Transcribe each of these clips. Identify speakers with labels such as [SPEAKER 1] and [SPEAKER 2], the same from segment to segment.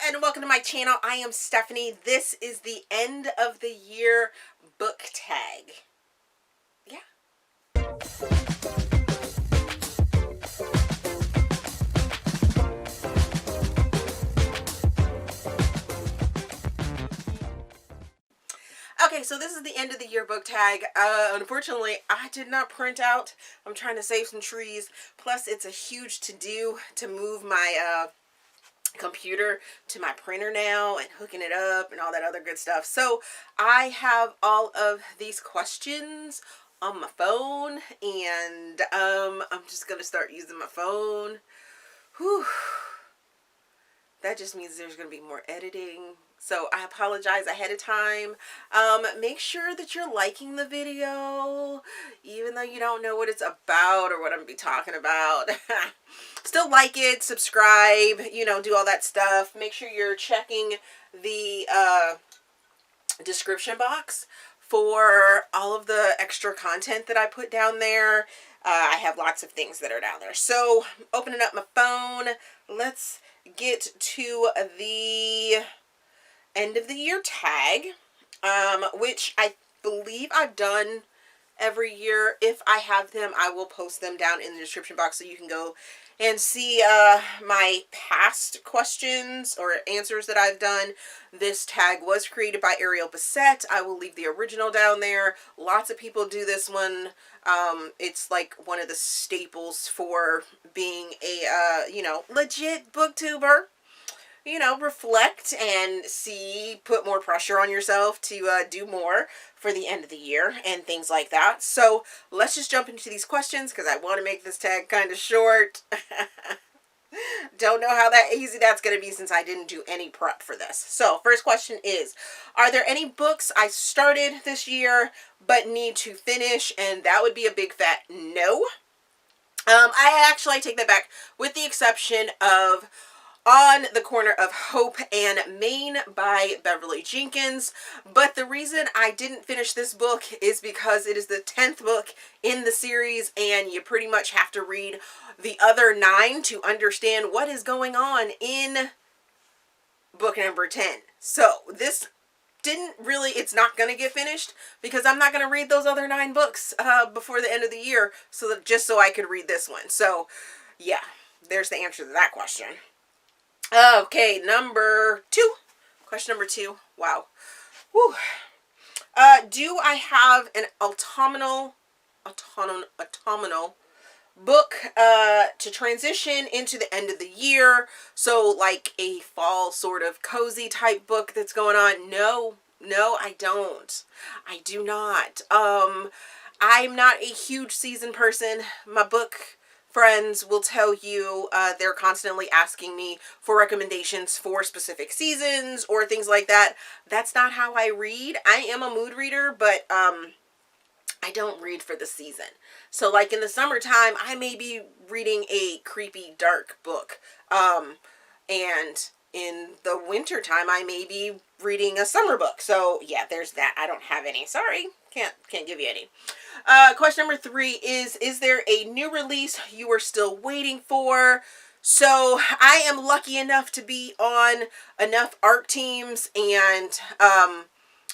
[SPEAKER 1] and welcome to my channel. I am Stephanie. This is the end of the year book tag. Yeah. Okay, so this is the end of the year book tag. Unfortunately, I did not print out. I'm trying to save some trees. Plus, it's a huge to-do to move my computer to my printer now and hooking it up and all that other good stuff. So I have all of these questions on my phone, and I'm just gonna start using my phone. Whew. That just means there's gonna be more editing, so I apologize ahead of time. Make sure that you're liking the video even though you don't know what it's about or what I'm gonna be talking about. Still like it, subscribe, you know, do all that stuff. Make sure you're checking the description box for all of the extra content that I put down there. I have lots of things that are down there. So, opening up my phone, let's get to the end of the year tag, which I believe I've done every year. If I have them, I will post them down in the description box so you can go and see my past questions or answers that I've done. This tag was created by Ariel Bissett. I will leave the original down there. Lots of people do this one. It's like one of the staples for being a, you know, legit booktuber. You know, reflect and see, put more pressure on yourself to do more for the end of the year and things like that. So let's just jump into these questions because I want to make this tag kind of short. Don't know how that easy that's going to be since I didn't do any prep for this. So first question is, are there any books I started this year but need to finish? And that would be a big fat no. I take that back, with the exception of On the Corner of Hope and Maine by Beverly Jenkins. But the reason I didn't finish this book is because it is the 10th book in the series, and you pretty much have to read the other 9 to understand what is going on in book number 10. So this didn't really, it's not going to get finished because I'm not going to read those other 9 books before the end of the year, so that just so I could read this one. So yeah, there's the answer to that question. Okay, number 2. Question number 2. Wow. Whew. Do I have an autumnal book to transition into the end of the year? So like a fall sort of cozy type book that's going on? No, I don't. I do not. I'm not a huge season person. My book friends will tell you they're constantly asking me for recommendations for specific seasons or things like that. That's not how I read. I am a mood reader, but I don't read for the season. So like in the summertime, I may be reading a creepy, dark book. And in the wintertime, I may be reading a summer book. So yeah, there's that. I don't have any. Sorry. Can't give you any. Question number 3 is there a new release you are still waiting for? So I am lucky enough to be on enough art teams and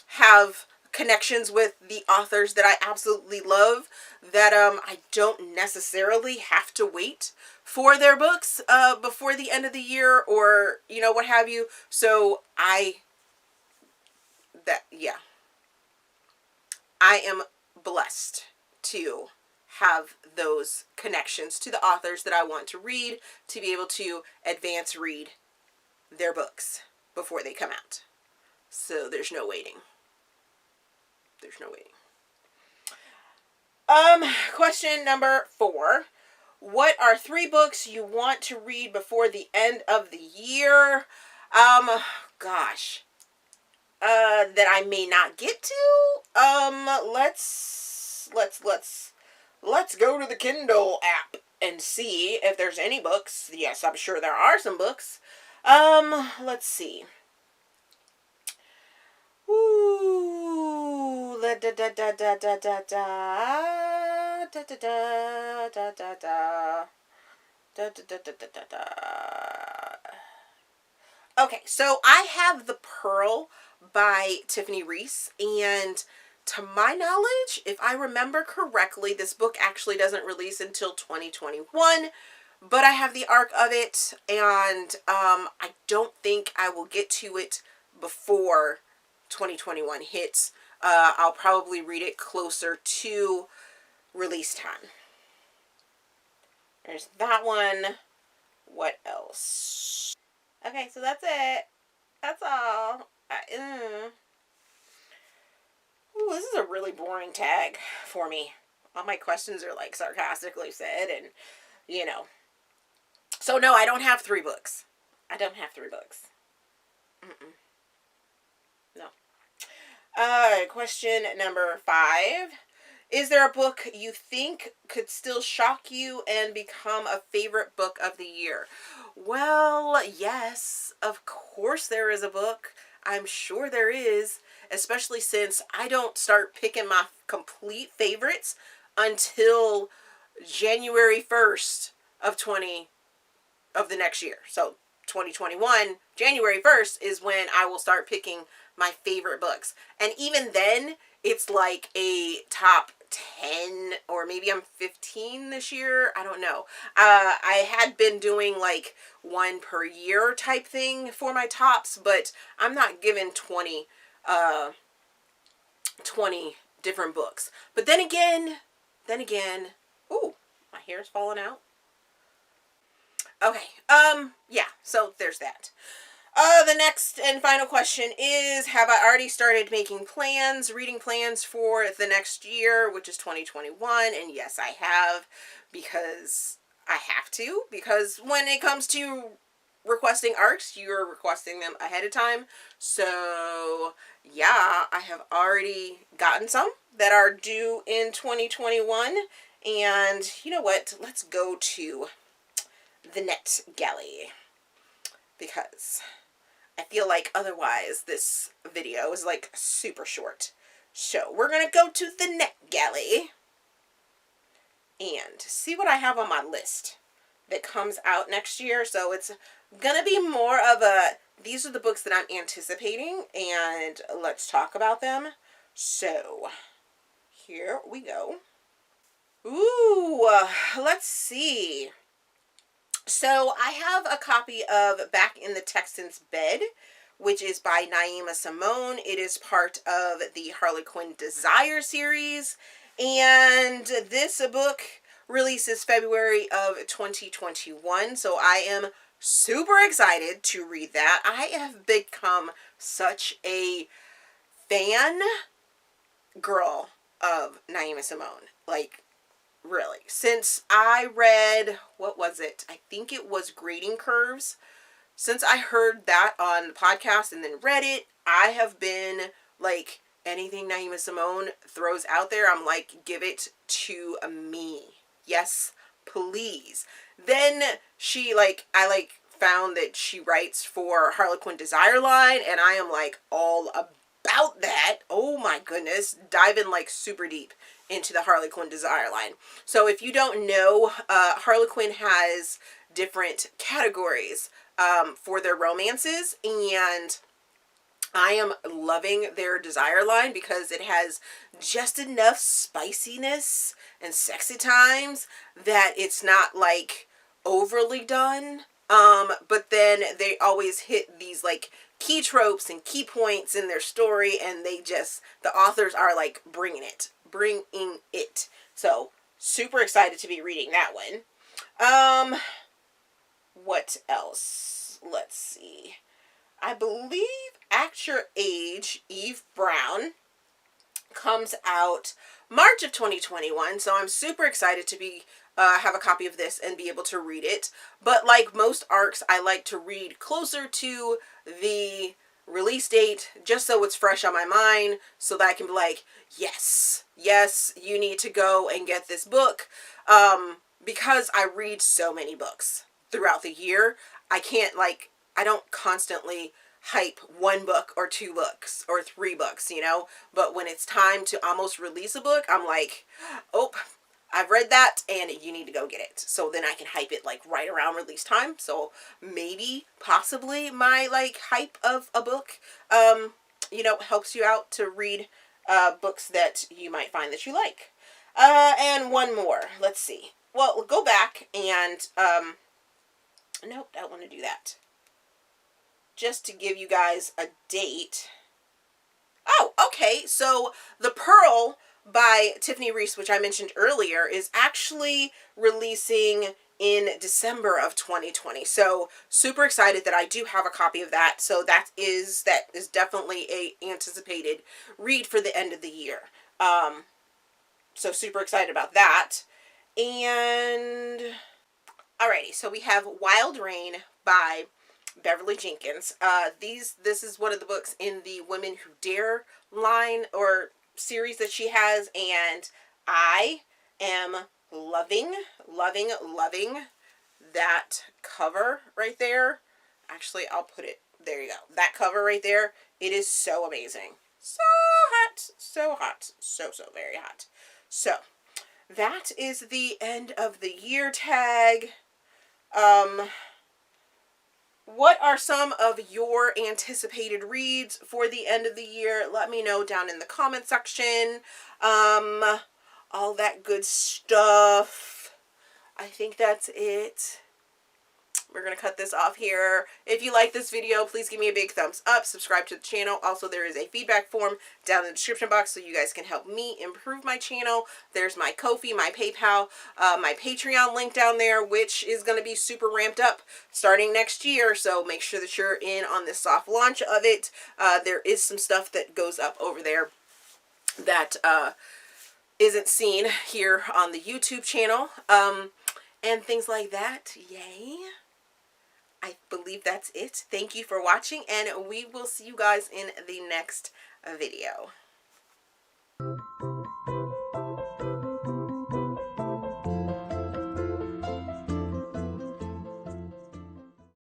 [SPEAKER 1] have connections with the authors that I absolutely love that I don't necessarily have to wait for their books before the end of the year, or you know, what have you. So I am blessed to have those connections to the authors that I want to read, to be able to advance read their books before they come out. So there's no waiting. There's no waiting. Question number 4. What are 3 books you want to read before the end of the year? Gosh. That I may not get to. Let's go to the Kindle app and see if there's any books. Yes, I'm sure there are some books. Let's see. Ooh, da da da da da da da da da da da da da da da da da da da. Okay, so I have The Pearl by Tiffany Reese, and to my knowledge, if I remember correctly, this book actually doesn't release until 2021, but I have the arc of it, and I don't think I will get to it before 2021 hits. I'll probably read it closer to release time. There's that one. What else? Okay, so that's it. That's all. Ooh, this is a really boring tag for me. All my questions are like sarcastically said, and you know. So no, I don't have 3 books. I don't have 3 books. Mm-mm. No. Question number 5. Is there a book you think could still shock you and become a favorite book of the year? Well, yes, of course there is a book. I'm sure there is, especially since I don't start picking my complete favorites until January 1st of the next year. So 2021, January 1st is when I will start picking my favorite books. And even then, it's like a top 10, or maybe I'm 15 this year. I don't know. I had been doing like one per year type thing for my tops, but I'm not given 20 different books. But then again, ooh, my hair's falling out. Okay, yeah, so there's that. The next and final question is, have I already started making plans, reading plans for the next year, which is 2021? And yes, I have, because I have to, because when it comes to requesting arcs, you're requesting them ahead of time. So, yeah, I have already gotten some that are due in 2021. And you know what? Let's go to the net galley, because I feel like otherwise this video is like super short. So we're going to go to the net galley and see what I have on my list that comes out next year. So it's going to be more of a, these are the books that I'm anticipating, and let's talk about them. So here we go. Ooh, let's see. So I have a copy of Back in the Texan's Bed, which is by Naima Simone. It is part of the Harlequin Desire series, and this book releases February of 2021, so I am super excited to read that. I have become such a fan girl of Naima Simone. Like, really, since I read, what was it? I think it was Grading Curves. Since I heard that on the podcast and then read it, I have been like, anything Naima Simone throws out there, I'm like, give it to me. Yes, please. Then I found that she writes for Harlequin Desire line, and I am like all about that. Oh my goodness, diving like super deep into the Harlequin Desire line. So if you don't know, Harlequin has different categories for their romances, and I am loving their Desire line because it has just enough spiciness and sexy times that it's not like overly done. But then they always hit these like key tropes and key points in their story, and the authors are like bringing it. So super excited to be reading that one. What else? Let's see. I believe Act Your Age, Eve Brown, comes out March of 2021. So I'm super excited to be have a copy of this and be able to read it. But like most arcs, I like to read closer to the release date, just so it's fresh on my mind, so that I can be like, yes, you need to go and get this book. Because I read so many books throughout the year, I don't constantly hype 1 book or 2 books or 3 books, but when it's time to almost release a book, I'm like, oh, I've read that and you need to go get it. So then I can hype it like right around release time. So maybe, possibly my like hype of a book, you know, helps you out to read books that you might find that you like. And one more. Let's see. Well, we'll go back and, nope, I don't want to do that. Just to give you guys a date. Oh, okay. So The Pearl by Tiffany Reese, which I mentioned earlier, is actually releasing in December of 2020. So super excited that I do have a copy of that. So that is definitely a anticipated read for the end of the year. So super excited about that. And alrighty, so we have Wild Rain by Beverly Jenkins. This is one of the books in the Women Who Dare line or series that she has, and I am loving that cover right there. Actually, I'll put it, there you go. That cover right there, it is so amazing. So hot, so hot, so very hot. So, that is the end of the year tag. What are some of your anticipated reads for the end of the year? Let me know down in the comment section. All that good stuff. I think that's it. We're going to cut this off here. If you like this video, please give me a big thumbs up. Subscribe to the channel. Also, there is a feedback form down in the description box so you guys can help me improve my channel. There's my Ko-fi, my PayPal, my Patreon link down there, which is going to be super ramped up starting next year. So make sure that you're in on this soft launch of it. There is some stuff that goes up over there that isn't seen here on the YouTube channel. And things like that. Yay. I believe that's it. Thank you for watching, and we will see you guys in the next video.